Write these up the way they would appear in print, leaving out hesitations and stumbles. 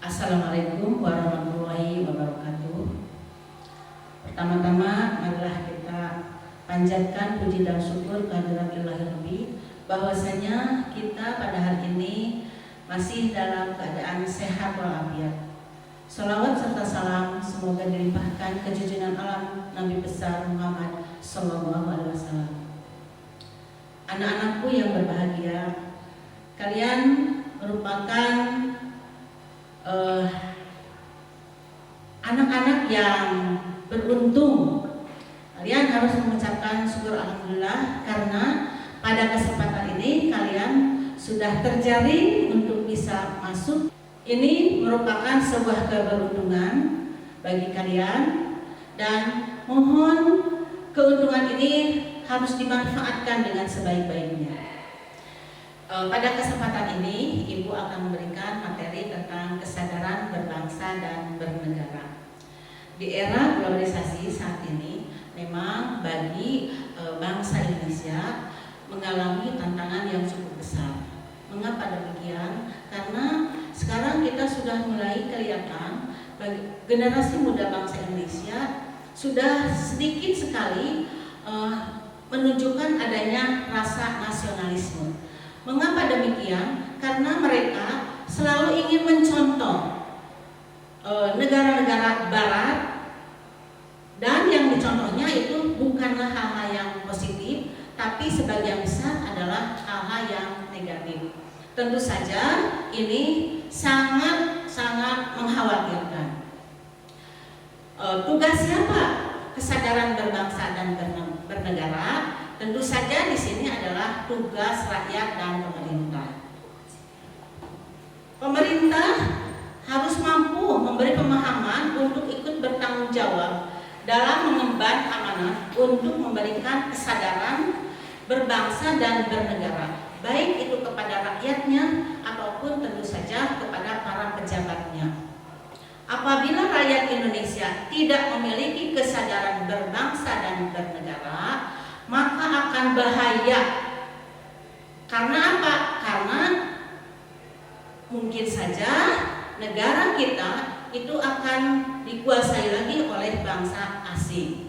Assalamualaikum warahmatullahi wabarakatuh. Pertama-tama marilah kita panjatkan puji dan syukur kehadirat Ilahi Rabbi bahwasanya kita pada hari ini masih dalam keadaan sehat walafiat. Salawat serta salam semoga dilimpahkan ke junjungan alam Nabi besar Muhammad Sallallahu Alaihi Wasallam. Anak-anakku yang berbahagia, kalian merupakan anak-anak yang beruntung. Kalian harus mengucapkan syukur alhamdulillah karena pada kesempatan ini kalian sudah terjaring untuk bisa masuk. Ini merupakan sebuah keberuntungan bagi kalian dan mohon keuntungan ini harus dimanfaatkan dengan sebaik-baiknya. Pada kesempatan ini, Ibu akan memberikan materi tentang kesadaran berbangsa dan bernegara. Di era globalisasi saat ini, memang bagi bangsa Indonesia mengalami tantangan yang cukup besar. Mengapa demikian? Karena sekarang kita sudah mulai kelihatan bagi generasi muda bangsa Indonesia sudah sedikit sekali menunjukkan adanya rasa nasionalisme. Mengapa demikian? Karena mereka selalu ingin mencontoh negara-negara barat, dan yang dicontohnya itu bukanlah hal-hal yang positif, tapi sebagian besar adalah hal-hal yang negatif. Tentu saja ini sangat mengkhawatirkan. Tugas siapa kesadaran berbangsa dan bernegara? Tentu saja di sini adalah tugas rakyat dan pemerintah. Pemerintah harus mampu memberi pemahaman untuk ikut bertanggung jawab dalam mengemban amanah untuk memberikan kesadaran berbangsa dan bernegara, baik itu kepada rakyatnya ataupun tentu saja kepada para pejabatnya. Apabila rakyat Indonesia tidak memiliki kesadaran berbangsa dan bernegara, maka akan bahaya. Karena apa? Karena mungkin saja negara kita itu akan dikuasai lagi oleh bangsa asing.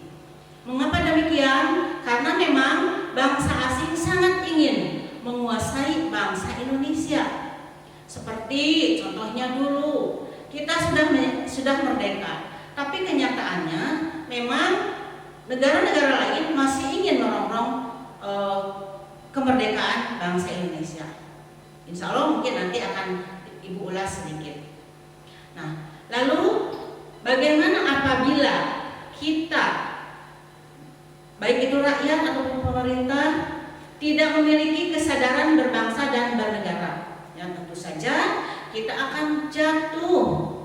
Mengapa demikian? Karena memang bangsa asing sangat ingin menguasai bangsa Indonesia. Seperti contohnya dulu, kita sudah merdeka, tapi kenyataannya memang negara-negara lain masih ingin merongrong kemerdekaan bangsa Indonesia. Insya Allah mungkin nanti akan Ibu ulas sedikit. Nah, lalu bagaimana apabila kita, baik itu rakyat ataupun pemerintah, tidak memiliki kesadaran berbangsa dan bernegara? Ya, tentu saja kita akan jatuh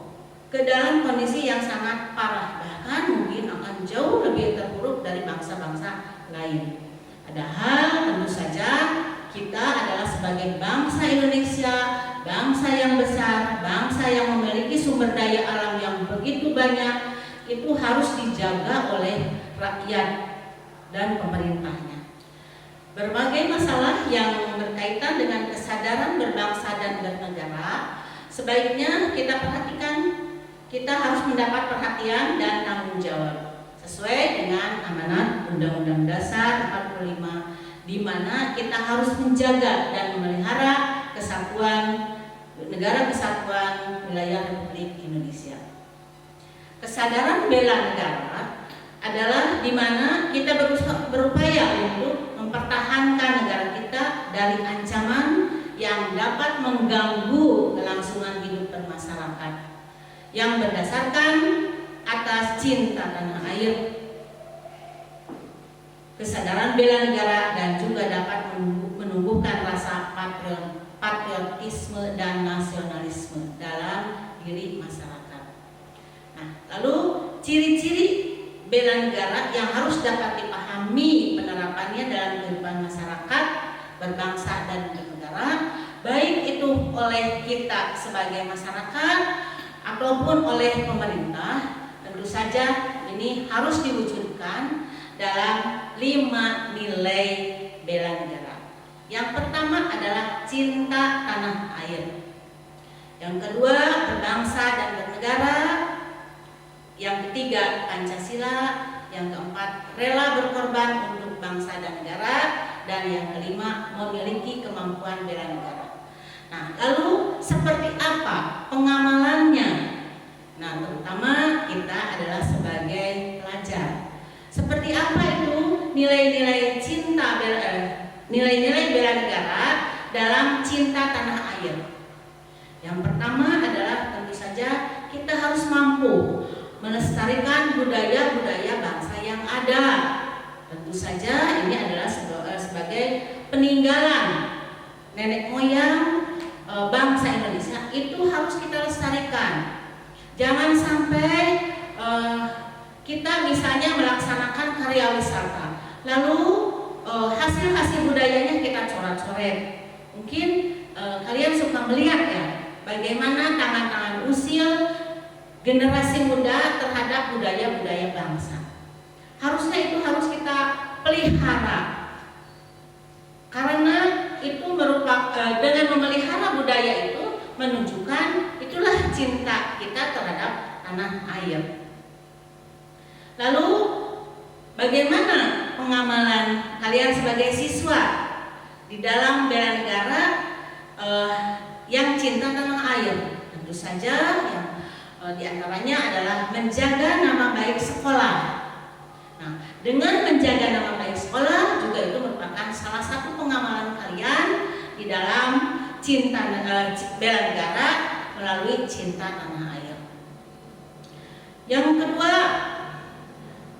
ke dalam kondisi yang sangat parah, bahkan mungkin akan jauh lebih terpuruk dari bangsa-bangsa lain. Padahal tentu saja kita adalah sebagai bangsa Indonesia, bangsa yang besar, bangsa yang memiliki sumber daya alam yang begitu banyak, itu harus dijaga oleh rakyat dan pemerintahnya. Berbagai masalah yang berkaitan dengan kesadaran berbangsa dan bernegara sebaiknya kita perhatikan. Kita harus mendapat perhatian dan tanggung jawab sesuai dengan amanat Undang-Undang Dasar 45, di mana kita harus menjaga dan memelihara kesatuan negara kesatuan wilayah Republik Indonesia. Kesadaran bela negara adalah di mana kita berupaya untuk mempertahankan negara kita dari ancaman yang dapat mengganggu kelangsungan hidup bermasyarakat yang berdasarkan atas cinta tanah air, kesadaran bela negara, dan juga dapat menumbuhkan rasa patriotisme dan nasionalisme dalam diri masyarakat. Nah, lalu ciri-ciri bela negara yang harus dapat dipahami penerapannya dalam kehidupan masyarakat berbangsa dan bernegara, baik itu oleh kita sebagai masyarakat ataupun oleh pemerintah, tentu saja ini harus diwujudkan dalam 5 nilai bela negara. Yang pertama adalah cinta tanah air. Yang kedua, berbangsa dan bernegara. Yang ketiga, Pancasila. Yang keempat, rela berkorban untuk bangsa dan negara. Dan yang kelima, memiliki kemampuan bela negara. Nah, lalu seperti apa pengamalannya? Nah, terutama kita adalah sebagai pelajar. Seperti apa itu nilai-nilai nilai-nilai bela negara dalam cinta tanah air? Yang pertama adalah tentu saja kita harus mampu melestarikan budaya-budaya bangsa yang ada. Tentu saja ini adalah sebagai peninggalan nenek moyang bangsa Indonesia, itu harus kita lestarikan. Jangan sampai kita misalnya melaksanakan karya wisata, lalu hasil-hasil budayanya kita coret-coret. Mungkin kalian suka melihat ya, bagaimana tangan-tangan usil generasi muda terhadap budaya-budaya bangsa. Harusnya itu harus kita pelihara, karena itu merupakan dengan memelihara budaya itu menunjukkan itulah cinta kita terhadap tanah air. Lalu bagaimana pengamalan kalian sebagai siswa di dalam bela negara yang cinta tanah air? Tentu saja yang diantaranya adalah menjaga nama baik sekolah. Nah, dengan menjaga nama baik sekolah juga itu merupakan salah satu pengamalan kalian di dalam cinta bela negara melalui cinta tanah air. Yang kedua,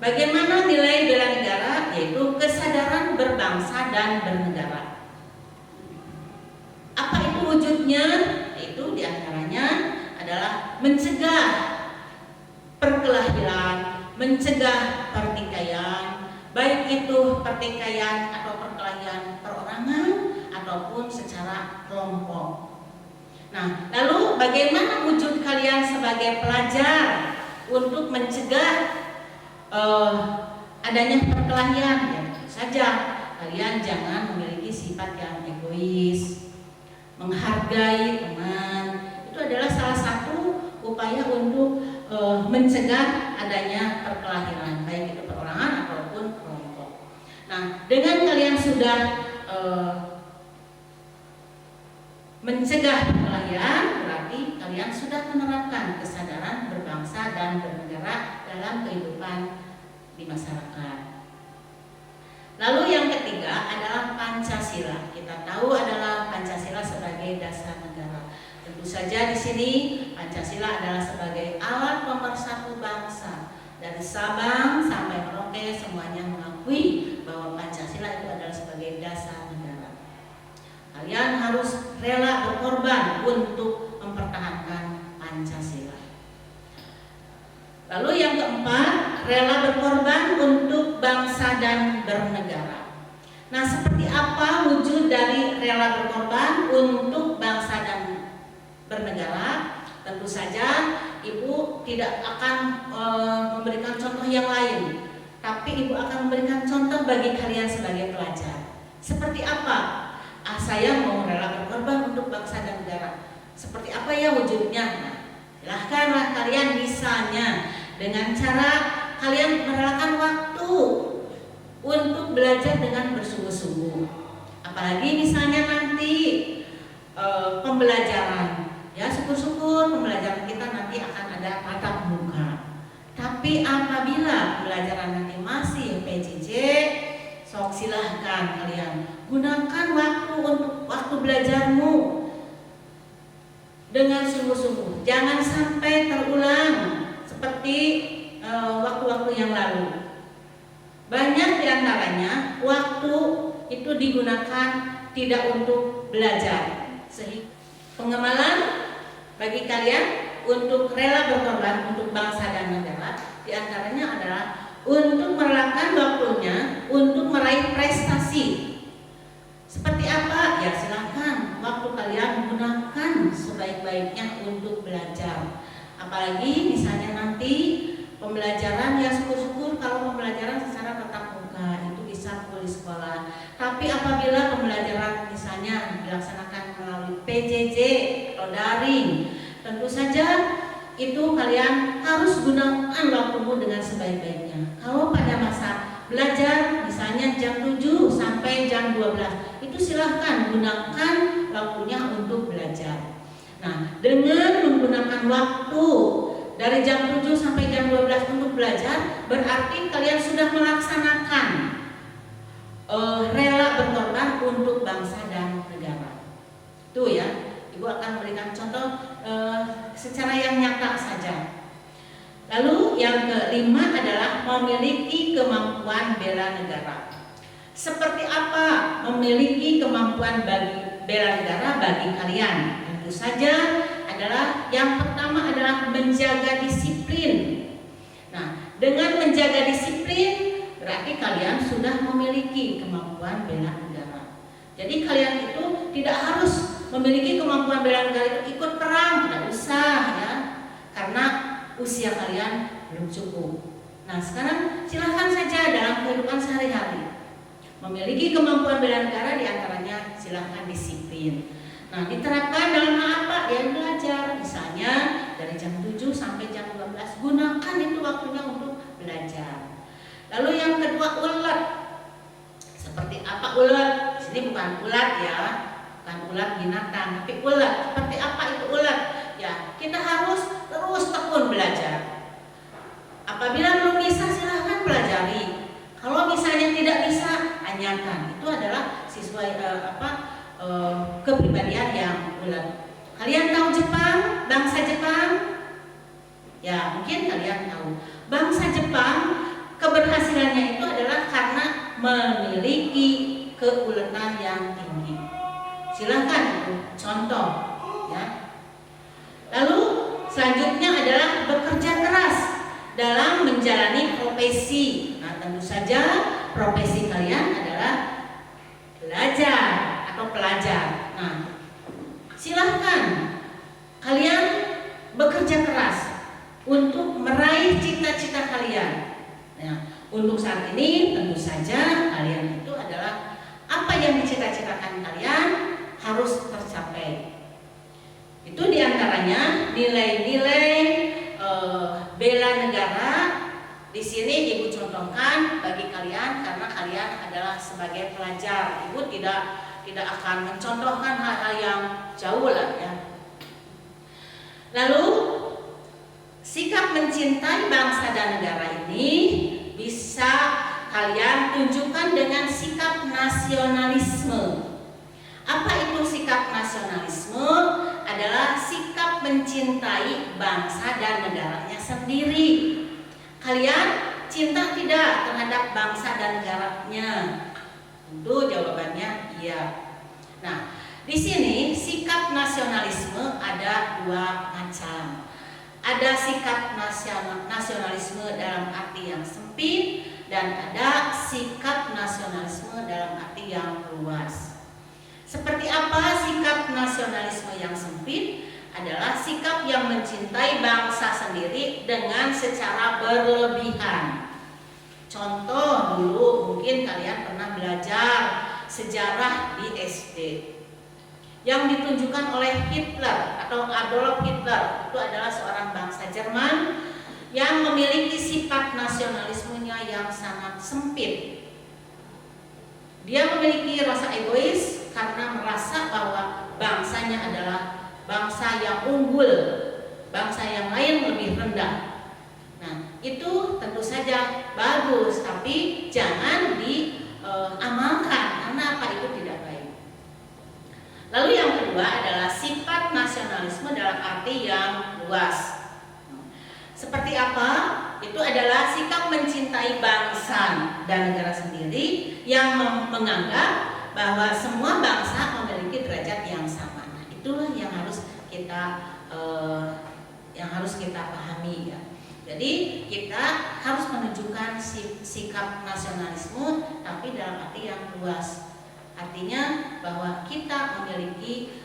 bagaimana nilai bela negara, yaitu kesadaran berbangsa dan bernegara. Apa itu wujudnya? Yaitu diantaranya adalah mencegah perkelahian, mencegah pertikaian, baik itu pertikaian atau perkelahian perorangan ataupun secara kelompok. Nah, lalu bagaimana wujud kalian sebagai pelajar untuk mencegah adanya perkelahian? Ya, tentu saja kalian jangan memiliki sifat yang egois, menghargai teman. Itu adalah salah satu upaya untuk mencegah adanya perkelahian, baik itu perorangan ataupun kelompok. Nah, dengan kalian sudah mencegah perkelahian, berarti kalian sudah menerapkan kesadaran berbangsa dan bernegara dalam kehidupan di masyarakat. Lalu yang ketiga adalah Pancasila. Kita tahu adalah Pancasila sebagai dasar negara. Tentu saja di sini Pancasila adalah sebagai alat pemersatu bangsa. Dari Sabang sampai Merauke semuanya mengakui bahwa Pancasila itu adalah sebagai dasar negara. Kalian harus rela berkorban untuk mempertahankan Pancasila. Lalu yang keempat, rela berkorban untuk bangsa dan bernegara. Nah, seperti apa wujud dari rela berkorban untuk bangsa dan bernegara? Tentu saja Ibu tidak akan memberikan contoh yang lain, tapi Ibu akan memberikan contoh bagi kalian sebagai pelajar. Seperti apa? Saya mau rela berkorban untuk bangsa dan negara. Seperti apa ya wujudnya? Nah, silahkanlah kalian misalnya dengan cara kalian merelakan waktu untuk belajar dengan bersungguh-sungguh. Apalagi misalnya nanti pembelajaran, ya syukur-syukur pembelajaran kita nanti akan ada tatap muka. Tapi apabila pembelajaran nanti masih PJJ, sok silahkan kalian gunakan waktu belajarmu dengan sungguh-sungguh. Jangan sampai terulang seperti waktu-waktu yang lalu. Banyak diantaranya waktu itu digunakan tidak untuk belajar. Sehingga pengamalan bagi kalian untuk rela berkorban untuk bangsa dan negara diantaranya adalah untuk merelakan waktunya untuk meraih prestasi. Seperti apa? Ya silahkan waktu kalian gunakan sebaik-baiknya untuk belajar. Apalagi misalnya nanti pembelajaran, ya syukur-syukur kalau pembelajaran secara tatap muka itu bisa full di sekolah. Tapi apabila pembelajaran misalnya dilaksanakan melalui PJJ atau daring, tentu saja itu kalian harus gunakan waktumu dengan sebaik-baiknya. Kalau pada masa belajar misalnya jam 7 sampai jam 12, itu silahkan gunakan waktunya untuk belajar. Nah, dengan menggunakan waktu dari jam 7 sampai jam 12 untuk belajar, berarti kalian sudah melaksanakan rela berkorban untuk bangsa dan negara. Itu ya, Ibu akan memberikan contoh secara yang nyata saja. Lalu yang kelima adalah memiliki kemampuan bela negara. Seperti apa memiliki kemampuan bela negara bagi kalian? Tentu saja adalah yang pertama adalah menjaga disiplin. Nah, dengan menjaga disiplin berarti kalian sudah memiliki kemampuan bela negara. Jadi kalian itu tidak harus memiliki kemampuan bela negara itu ikut perang, tidak usah ya, karena usia kalian belum cukup. Nah, sekarang silahkan saja dalam kehidupan sehari-hari memiliki kemampuan bela negara, diantaranya silahkan disiplin. Nah, diterapkan dalam hal apa? Ya belajar, misalnya dari jam 7 sampai jam 12, gunakan itu waktunya untuk belajar. Lalu yang kedua, ulet. Seperti apa ulet? Di sini bukan ulat ya, bukan ulat binatang, tapi ulet. Seperti apa itu ulet? Ya, kita harus terus tekun belajar. Apabila belum bisa, silahkan pelajari. Kalau misalnya tidak bisa, tanyakan. Itu adalah sesuai kepribadian yang ulet. Kalian tahu Jepang, bangsa Jepang? Ya, mungkin kalian tahu. Bangsa Jepang keberhasilannya itu adalah karena memiliki keuletan yang tinggi. Silahkan itu contoh ya. Lalu selanjutnya adalah bekerja keras dalam menjalani profesi. Nah, tentu saja profesi kalian adalah belajar atau pelajar. Nah, silahkan kalian bekerja keras untuk meraih cita-cita kalian. Nah, untuk saat ini tentu saja kalian itu adalah apa yang dicita-citakan kalian harus tercapai. Itu diantaranya nilai-nilai bela negara. Di sini Ibu contohkan bagi kalian karena kalian adalah sebagai pelajar. Ibu tidak akan mencontohkan hal-hal yang jauh lah ya. Lalu sikap mencintai bangsa dan negara ini bisa kalian tunjukkan dengan sikap nasionalisme. Apa itu sikap nasionalisme? Adalah sikap mencintai bangsa dan negaranya sendiri. Kalian cinta tidak terhadap bangsa dan negaranya? Tentu jawabannya iya. Nah, di sini sikap nasionalisme ada dua macam. Ada sikap nasionalisme dalam arti yang sempit dan ada sikap nasionalisme dalam arti yang luas. Seperti apa sikap nasionalisme yang sempit? Adalah sikap yang mencintai bangsa sendiri dengan secara berlebihan. Contoh dulu mungkin kalian pernah belajar sejarah di SD yang ditunjukkan oleh Hitler atau Adolf Hitler. Itu adalah seorang bangsa Jerman yang memiliki sifat nasionalismenya yang sangat sempit. Dia memiliki rasa egois karena merasa bahwa bangsanya adalah bangsa yang unggul, bangsa yang lain lebih rendah. Nah, itu tentu saja bagus, tapi jangan diamalkan karena apa? Itu tidak baik. Lalu yang kedua adalah sifat nasionalisme dalam arti yang luas. Seperti apa? Itu adalah sikap mencintai bangsa dan negara sendiri yang menganggap bahwa semua bangsa memiliki derajat yang sama. Nah, itulah yang harus kita pahami ya. Jadi kita harus menunjukkan sikap nasionalisme tapi dalam arti yang luas. Artinya bahwa kita memiliki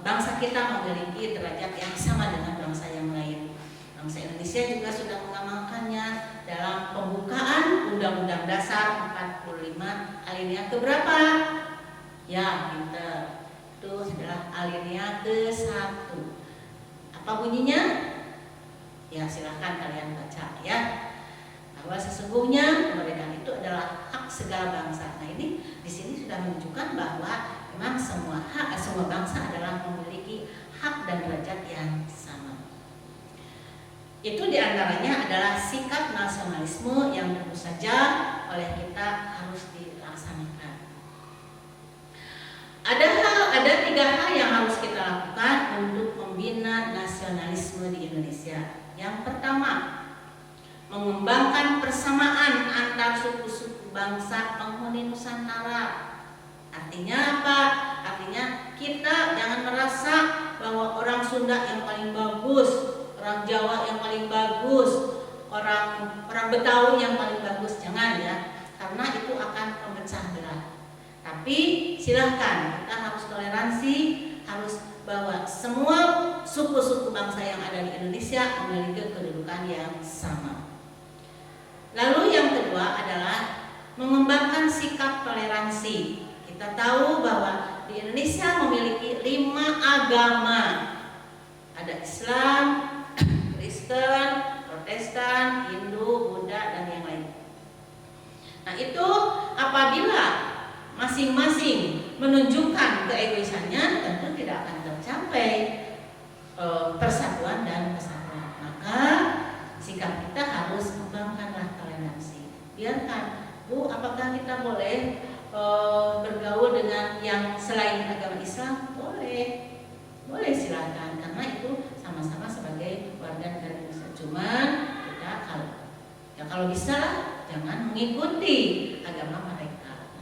bangsa kita memiliki derajat yang sama dengan bangsa yang lain. Bangsa Indonesia juga sudah mengamalkannya dalam pembukaan Undang-Undang Dasar 45 alinea keberapa? Ya, pinter. Itu adalah alinea ke-1. Apa bunyinya? Ya silahkan kalian baca ya. Bahwa sesungguhnya kemerdekaan itu adalah hak segala bangsa. Nah ini di sini sudah menunjukkan bahwa memang semua bangsa adalah memiliki hak dan derajat yang sama. Itu diantaranya adalah sikap nasionalisme yang tentu saja oleh kita harus dilaksanakan. Ada 3 hal yang harus kita lakukan untuk membina nasionalisme di Indonesia. Yang pertama, mengembangkan persamaan antar suku-suku bangsa penghuni Nusantara. Artinya apa? Artinya kita jangan merasa bahwa orang Sunda yang paling bagus, orang Jawa yang paling bagus, orang Betawi yang paling bagus, jangan ya, karena itu akan memecah belah. Tapi silahkan kita harus toleransi, harus bahwa semua suku-suku bangsa yang ada di Indonesia memiliki kedudukan yang sama. Lalu yang kedua adalah mengembangkan sikap toleransi. Kita tahu bahwa di Indonesia memiliki 5 agama. Ada Islam, Kristen, Protestan, Hindu, Buddha, dan yang lain. Nah itu apabila masing-masing menunjukkan keegoisannya, tentu tidak akan tercapai persatuan dan kesatuan. Maka sikap kita harus kembangkanlah toleransi. Biarkan, Bu, apakah kita boleh bergaul dengan yang selain agama Islam? Boleh silakan, karena itu sama-sama sebagai warga negara Indonesia. Cuman kita kalau bisa jangan mengikuti agama mereka.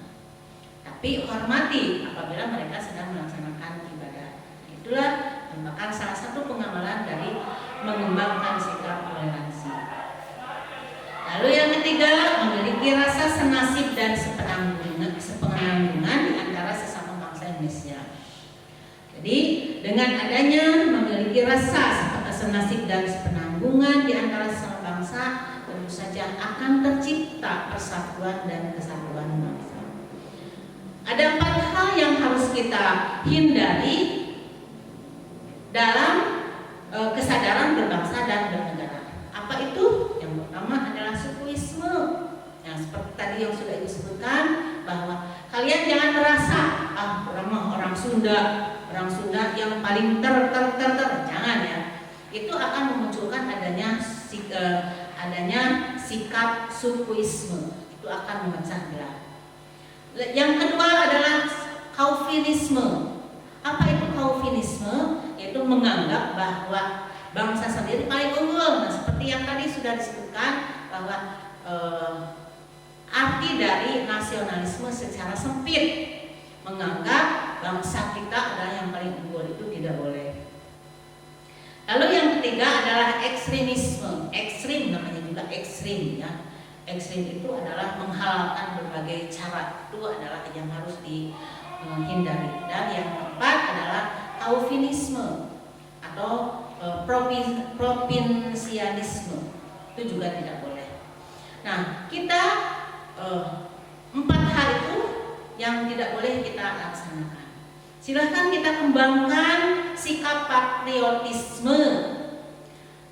Tapi hormati apabila mereka sedang melaksanakan ibadah. Itulah merupakan salah satu pengamalan dari mengembangkan sikap toleransi. Lalu yang ketiga, memiliki rasa senasib dan sepenanggungan di antara sesama bangsa Indonesia. Jadi dengan adanya memiliki rasa senasib dan sepenanggungan di antara sesama bangsa, tentu saja akan tercipta persatuan dan kesatuan bangsa. Ada 4 hal yang harus kita hindari dalam kesadaran berbangsa dan bernegara. Apa itu? Yang pertama adalah sukuisme. Yang seperti tadi yang sudah Ibu sebutkan, bahwa kalian jangan merasa orang Sunda yang paling jangan ya. Itu akan memunculkan adanya sikap sukuisme. Itu akan memecah belah. Yang kedua adalah kaufinisme. Apa itu kaufinisme? Yaitu menganggap bahwa bangsa sendiri paling unggul. Nah, seperti yang tadi sudah disebutkan bahwa arti dari nasionalisme secara sempit, menganggap bangsa kita adalah yang paling unggul, itu tidak boleh. Lalu yang ketiga adalah ekstremisme. Ekstrim namanya juga ekstrim ya. Ekstrim itu adalah menghalalkan berbagai cara. Itu adalah yang harus dihindari. Dan yang keempat adalah taufinisme atau provinsialisme. Itu juga tidak boleh. Nah, kita 4 hal itu yang tidak boleh kita laksanakan. Silahkan kita kembangkan sikap patriotisme.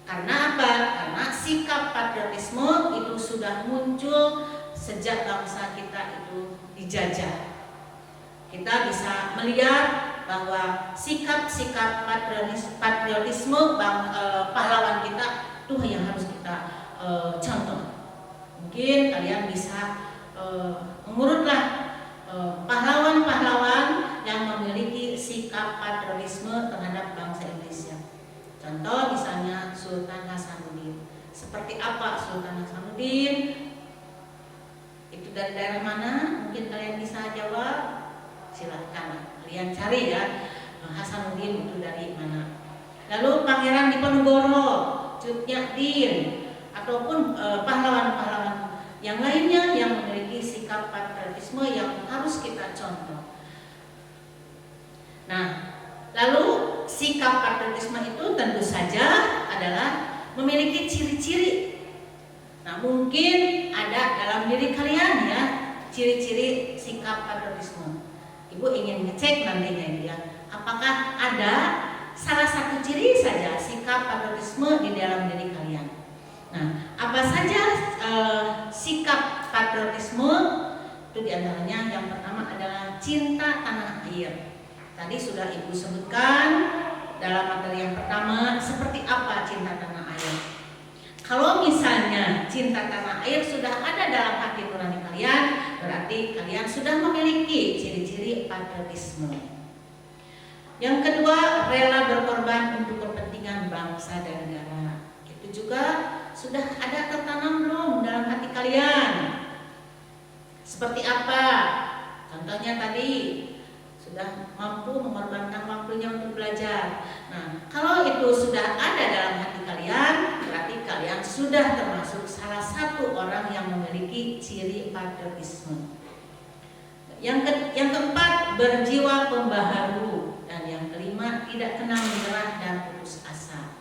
Karena apa? Karena sikap patriotisme itu sudah muncul sejak bangsa kita itu dijajah. Kita bisa melihat bahwa sikap-sikap patriotisme pahlawan kita itu yang harus kita contoh. Mungkin kalian bisa mengurutlah pahlawan-pahlawan yang memiliki sikap patriotisme terhadap bangsa Indonesia. Contoh misalnya Sultan Hasanuddin. Seperti apa Sultan Hasanuddin? Itu dari daerah mana? Mungkin kalian bisa jawab. Silahkan kalian cari ya, Hasanuddin itu dari mana. Lalu Pangeran Diponegoro, Cut Nyak-din, ataupun pahlawan-pahlawan yang lainnya yang memiliki sikap patriotisme yang harus kita contoh. Nah, lalu sikap patriotisme itu tentu saja adalah memiliki ciri-ciri. Nah, mungkin ada dalam diri kalian ya ciri-ciri sikap patriotisme. Ibu ingin ngecek nantinya ya, apakah ada salah satu ciri saja sikap patriotisme di dalam diri kalian. Nah, apa saja sikap patriotisme? Itu diantaranya yang pertama adalah cinta tanah air. Tadi sudah Ibu sebutkan dalam materi yang pertama seperti apa cinta tanah air. Kalau misalnya cinta tanah air sudah ada dalam hati nurani kalian, berarti kalian sudah memiliki ciri-ciri patriotisme. Yang kedua, rela berkorban untuk kepentingan bangsa dan negara. Itu juga sudah ada tertanam belum dalam hati kalian? Seperti apa? Contohnya tadi sudah mampu mengorbankan waktunya untuk belajar. Nah, kalau itu sudah ada dalam hati kalian, berarti kalian sudah termasuk salah satu orang yang memiliki ciri patriotisme. Yang keempat, berjiwa pembaharu. Dan yang kelima, tidak kenal menyerah dan putus asa.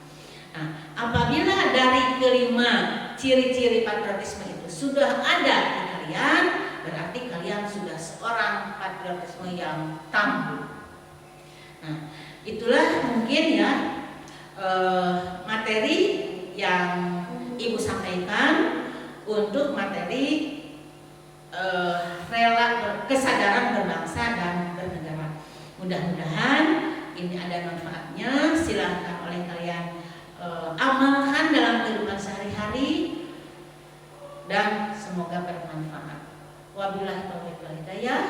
Nah, apabila dari kelima ciri-ciri patriotisme itu sudah ada di kalian, berarti kalian sudah seorang patriotisme yang tangguh. Nah, itulah mungkin ya materi yang Ibu sampaikan untuk materi kesadaran berbangsa dan bernegara. Mudah-mudahan ini ada manfaatnya. Silakan oleh kalian amalkan dalam kehidupan sehari-hari dan semoga bermanfaat. Wabillahi taufiq wal hidayah.